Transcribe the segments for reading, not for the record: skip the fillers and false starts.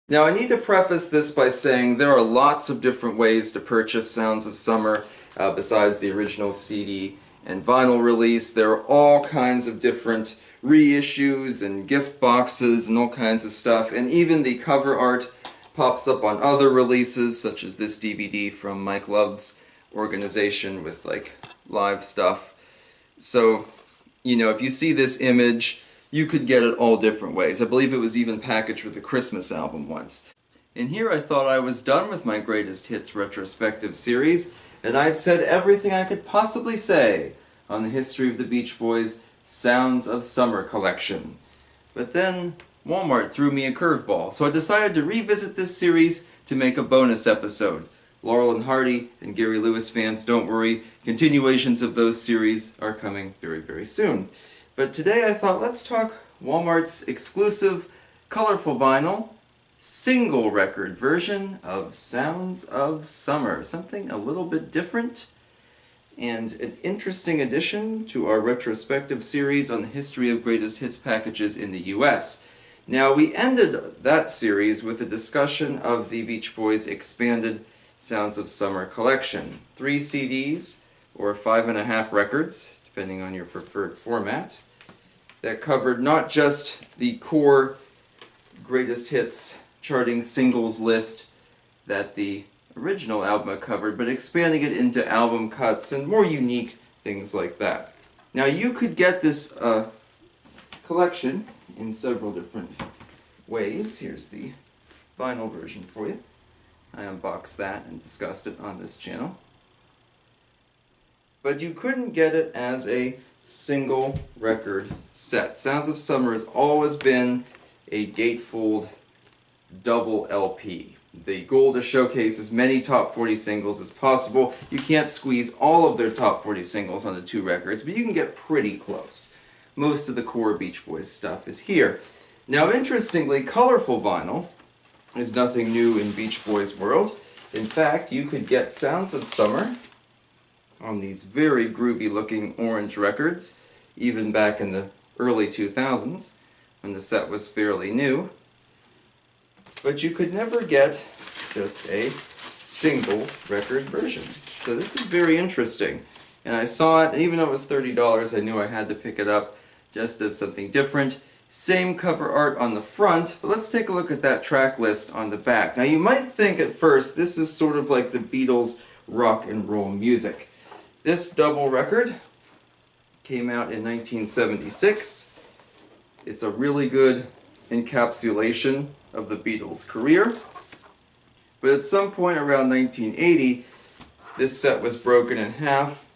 Now I need to preface this by saying there are lots of different ways to purchase Sounds of Summer besides the original CD and vinyl release. There are all kinds of different reissues and gift boxes and all kinds of stuff, and even the cover art pops up on other releases such as this DVD from Mike Love's organization with like live stuff. So, you know, if you see this image, you could get it all different ways. I believe it was even packaged with a Christmas album once. And here I thought I was done with my Greatest Hits retrospective series, and I'd said everything I could possibly say on the history of the Beach Boys' Sounds of Summer collection. But then Wal-Mart threw me a curveball, so I decided to revisit this series to make a bonus episode. Laurel and Hardy and Gary Lewis fans, don't worry, continuations of those series are coming very, very soon. But today I thought, let's talk Wal-Mart's exclusive, colorful vinyl, single record version of Sounds of Summer. Something a little bit different, and an interesting addition to our retrospective series on the history of greatest hits packages in the US. Now, we ended that series with a discussion of the Beach Boys' expanded Sounds of Summer collection. 3 CDs, or 5.5 records, depending on your preferred format, that covered not just the core greatest hits charting singles list that the original album covered, but expanding it into album cuts and more unique things like that. Now you could get this collection in several different ways. Here's the vinyl version for you. I unboxed that and discussed it on this channel. But you couldn't get it as a single record set. Sounds of Summer has always been a gatefold double LP. The goal to showcase as many top 40 singles as possible. You can't squeeze all of their top 40 singles onto 2 records, but you can get pretty close. Most of the core Beach Boys stuff is here. Now, interestingly, colorful vinyl is nothing new in Beach Boys world. In fact, you could get Sounds of Summer on these very groovy looking orange records, even back in the early 2000s, when the set was fairly new. But you could never get just a single record version. So this is very interesting. And I saw it, and even though it was $30, I knew I had to pick it up just as something different. Same cover art on the front, but let's take a look at that track list on the back. Now you might think at first this is sort of like the Beatles' rock and roll music. This double record came out in 1976. It's a really good encapsulation of the Beatles' career. But at some point around 1980, this set was broken in half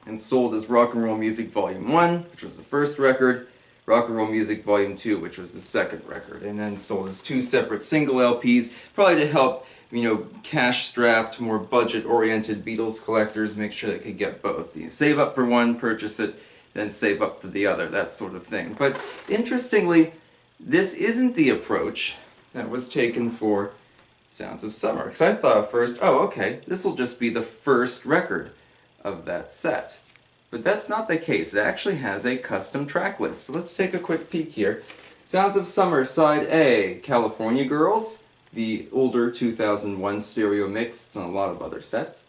and sold as Rock and Roll Music Volume 1, which was the first record, Rock and Roll Music Volume 2, which was the second record, and then sold as 2 separate single LPs, probably to help, you know, cash-strapped, more budget-oriented Beatles collectors make sure they could get both. You save up for one, purchase it, then save up for the other, that sort of thing. But interestingly, this isn't the approach that was taken for Sounds of Summer. Because I thought at first, oh, okay, this will just be the first record of that set. But that's not the case. It actually has a custom track list. So let's take a quick peek here. Sounds of Summer, Side A, California Girls, the older 2001 stereo mix. It's on a lot of other sets.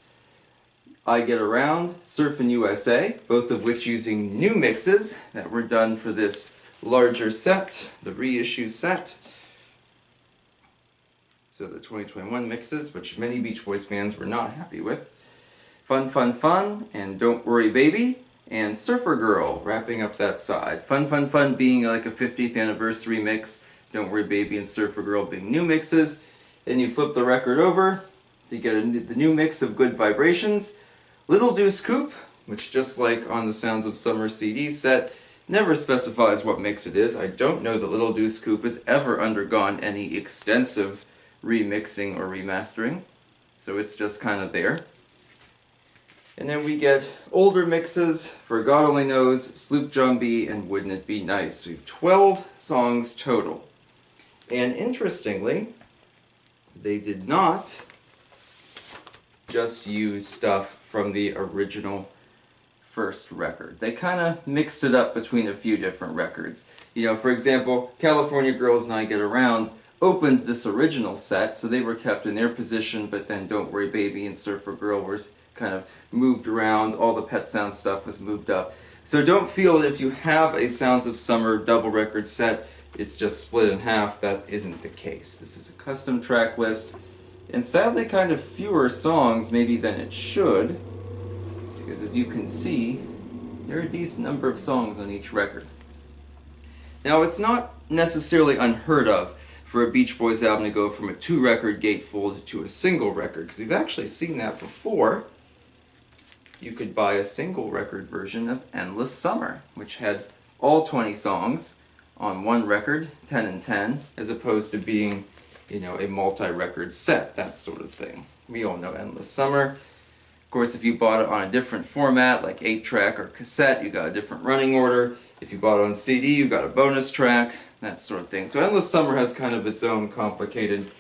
I Get Around, Surfin' USA, both of which using new mixes that were done for this larger set, the reissue set. So the 2021 mixes, which many Beach Boys fans were not happy with. Fun, Fun, Fun, and Don't Worry Baby, and Surfer Girl, wrapping up that side. Fun, Fun, Fun being like a 50th anniversary mix, Don't Worry Baby and Surfer Girl being new mixes. Then you flip the record over to get the new mix of Good Vibrations. Little Deuce Coupe, which just like on the Sounds of Summer CD set, never specifies what mix it is. I don't know that Little Deuce Coupe has ever undergone any extensive remixing or remastering, so it's just kind of there. And then we get older mixes for God Only Knows, Sloop John B, and Wouldn't It Be Nice. So we have 12 songs total. And interestingly, they did not just use stuff from the original first record. They kind of mixed it up between a few different records. You know, for example, California Girls and I Get Around opened this original set, so they were kept in their position, but then Don't Worry Baby and Surfer Girl were kind of moved around. All the Pet Sound stuff was moved up. So don't feel that if you have a Sounds of Summer double record set, it's just split in half. That isn't the case. This is a custom track list, and sadly kind of fewer songs maybe than it should, because as you can see, there are a decent number of songs on each record. Now, it's not necessarily unheard of for a Beach Boys album to go from a 2-record gatefold to a single record, because we've actually seen that before. You could buy a single record version of Endless Summer, which had all 20 songs on one record, 10 and 10, as opposed to being, you know, a multi-record set, that sort of thing. We all know Endless Summer. Of course, if you bought it on a different format, like 8-track or cassette, you got a different running order. If you bought it on CD, you got a bonus track, that sort of thing. So Endless Summer has kind of its own complicated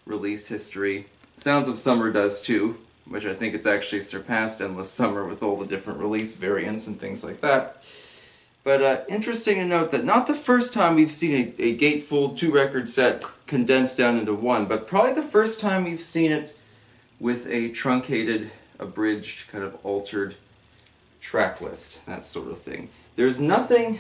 release history. Sounds of Summer does too, which I think it's actually surpassed Endless Summer with all the different release variants and things like that. But interesting to note that not the first time we've seen a gatefold 2-record set condensed down into one, but probably the first time we've seen it with a truncated, abridged, kind of altered track list, that sort of thing. There's nothing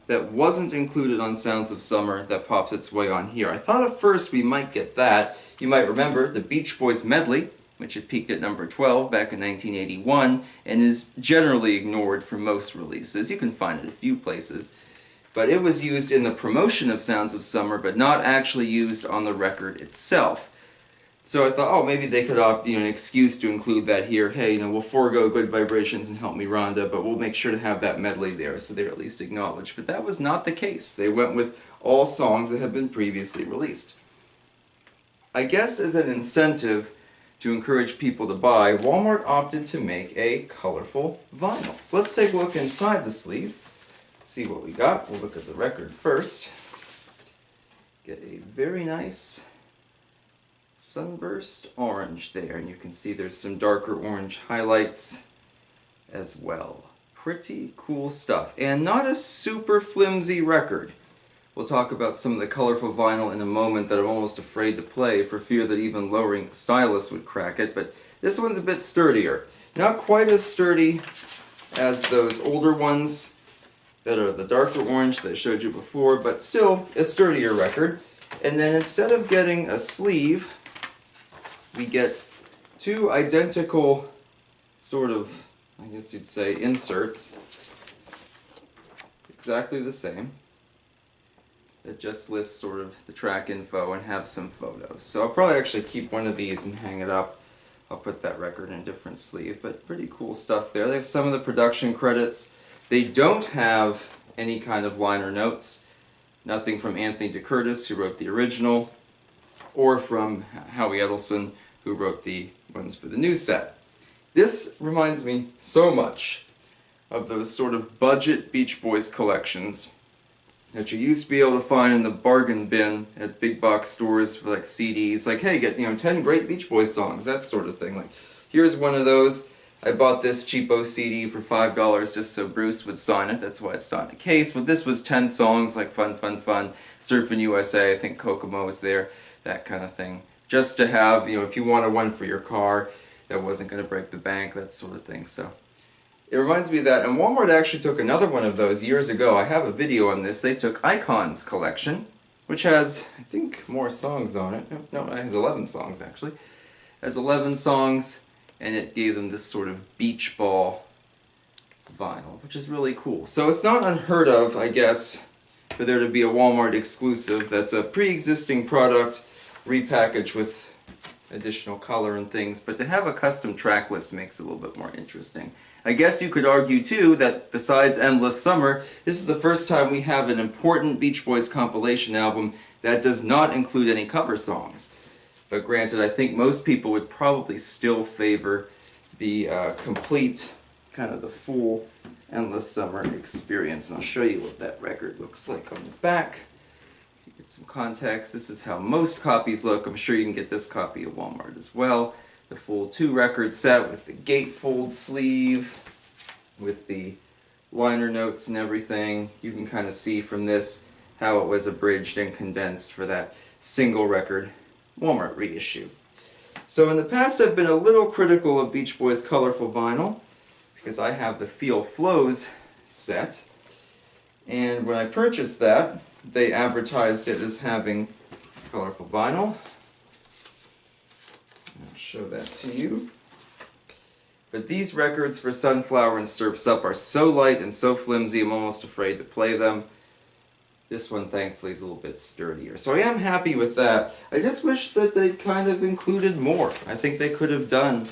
that wasn't included on Sounds of Summer that pops its way on here. I thought at first we might get that. You might remember the Beach Boys medley, which had peaked at number 12 back in 1981, and is generally ignored for most releases. You can find it a few places. But it was used in the promotion of Sounds of Summer, but not actually used on the record itself. So I thought, oh, maybe they could opt, an excuse to include that here. Hey, we'll forego Good Vibrations and Help Me Rhonda, but we'll make sure to have that medley there, so they're at least acknowledged. But that was not the case. They went with all songs that had been previously released. I guess as an incentive to encourage people to buy, Wal-Mart opted to make a colorful vinyl. So let's take a look inside the sleeve, see what we got. We'll look at the record first. Get a very nice sunburst orange there, and you can see there's some darker orange highlights as well. Pretty cool stuff, and not a super flimsy record. We'll talk about some of the colorful vinyl in a moment that I'm almost afraid to play for fear that even lowering the stylus would crack it, but this one's a bit sturdier. Not quite as sturdy as those older ones that are the darker orange that I showed you before, but still a sturdier record. And then instead of getting a sleeve, we get two identical sort of, I guess you'd say, inserts. Exactly the same. That just lists sort of the track info and have some photos. So I'll probably actually keep one of these and hang it up. I'll put that record in a different sleeve, but pretty cool stuff there. They have some of the production credits. They don't have any kind of liner notes. Nothing from Anthony DeCurtis, who wrote the original, or from Howie Edelson, who wrote the ones for the new set. This reminds me so much of those sort of budget Beach Boys collections that you used to be able to find in the bargain bin at big box stores for like CDs. Like, hey, get 10 great Beach Boys songs, that sort of thing. Like, here's one of those. I bought this cheapo CD for $5 just so Bruce would sign it. That's why it's not in a case. But this was 10 songs, like Fun, Fun, Fun, Surfin' USA, I think Kokomo was there, that kind of thing. Just to have, if you wanted one for your car that wasn't going to break the bank, that sort of thing. So it reminds me of that. And Wal-Mart actually took another one of those years ago. I have a video on this. They took Icons collection, which has, I think, more songs on it. No, it has 11 songs, actually. It has 11 songs, and it gave them this sort of beach ball vinyl, which is really cool. So it's not unheard of, I guess, for there to be a Wal-Mart exclusive that's a pre-existing product repackaged with additional color and things, but to have a custom track list makes it a little bit more interesting. I guess you could argue too that besides Endless Summer, this is the first time we have an important Beach Boys compilation album that does not include any cover songs. But granted, I think most people would probably still favor the complete, kind of the full Endless Summer experience. And I'll show you what that record looks like on the back. To get some context, this is how most copies look. I'm sure you can get this copy at Wal-Mart as well. The full 2-record set with the gatefold sleeve, with the liner notes and everything. You can kind of see from this how it was abridged and condensed for that single record Wal-Mart reissue. So in the past I've been a little critical of Beach Boys' colorful vinyl because I have the Feel Flows set, and when I purchased that they advertised it as having colorful vinyl. I'll show that to you. But these records for Sunflower and Surf's Up are so light and so flimsy I'm almost afraid to play them. This one thankfully is a little bit sturdier. So I am happy with that. I just wish that they'd kind of included more. I think they could have done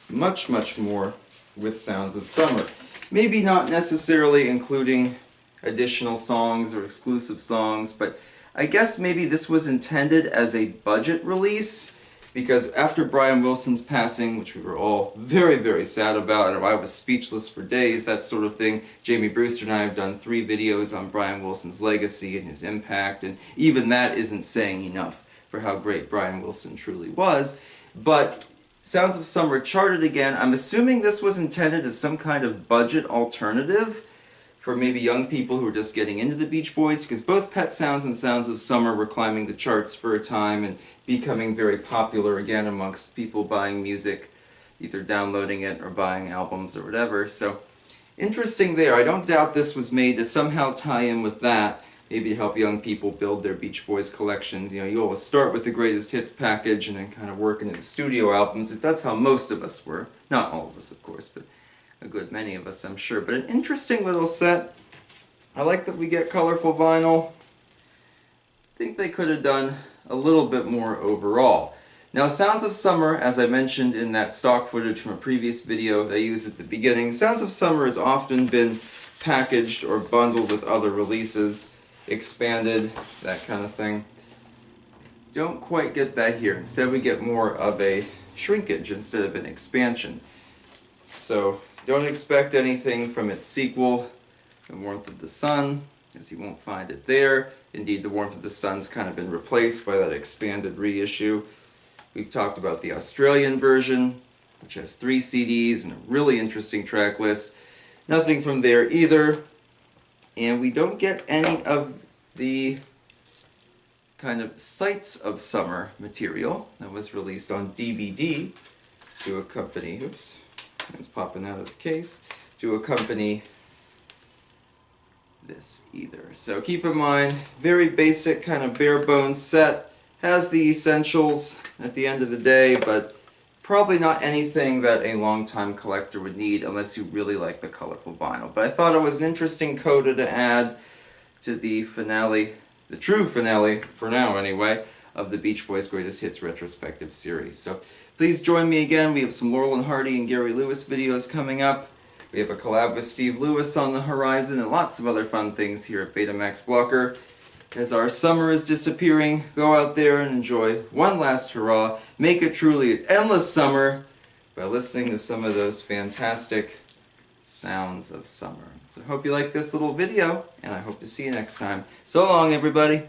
much, much more with Sounds of Summer. Maybe not necessarily including additional songs or exclusive songs, but I guess maybe this was intended as a budget release, because after Brian Wilson's passing, which we were all very, very sad about, and I was speechless for days, that sort of thing, Jamie Brewster and I have done 3 videos on Brian Wilson's legacy and his impact, and even that isn't saying enough for how great Brian Wilson truly was. But Sounds of Summer charted again. I'm assuming this was intended as some kind of budget alternative for maybe young people who are just getting into the Beach Boys, because both Pet Sounds and Sounds of Summer were climbing the charts for a time and becoming very popular again amongst people buying music, either downloading it or buying albums or whatever. So interesting there. I don't doubt this was made to somehow tie in with that, maybe to help young people build their Beach Boys collections. You know, you always start with the greatest hits package and then kind of work into the studio albums. If that's how most of us were. Not all of us, of course, but a good many of us, I'm sure. But an interesting little set. I like that we get colorful vinyl. I think they could have done a little bit more overall. Now, Sounds of Summer, as I mentioned in that stock footage from a previous video that I used at the beginning, Sounds of Summer has often been packaged or bundled with other releases, expanded, that kind of thing. Don't quite get that here. Instead, we get more of a shrinkage instead of an expansion. So don't expect anything from its sequel, The Warmth of the Sun, as you won't find it there. Indeed, The Warmth of the Sun's kind of been replaced by that expanded reissue. We've talked about the Australian version, which has 3 CDs and a really interesting track list. Nothing from there either. And we don't get any of the kind of Sights of Summer material that was released on DVD to accompany, oops, it's popping out of the case, to accompany this either. So keep in mind, very basic kind of bare bones set, has the essentials at the end of the day, but probably not anything that a long-time collector would need unless you really like the colorful vinyl. But I thought it was an interesting coda to add to the finale, the true finale, for now anyway, of the Beach Boys Greatest Hits Retrospective series. So please join me again. We have some Laurel and Hardy and Gary Lewis videos coming up. We have a collab with Steve Lewis on the horizon and lots of other fun things here at Betamax Blocker. As our summer is disappearing, go out there and enjoy one last hurrah. Make it truly an endless summer by listening to some of those fantastic sounds of summer. So I hope you like this little video, and I hope to see you next time. So long, everybody.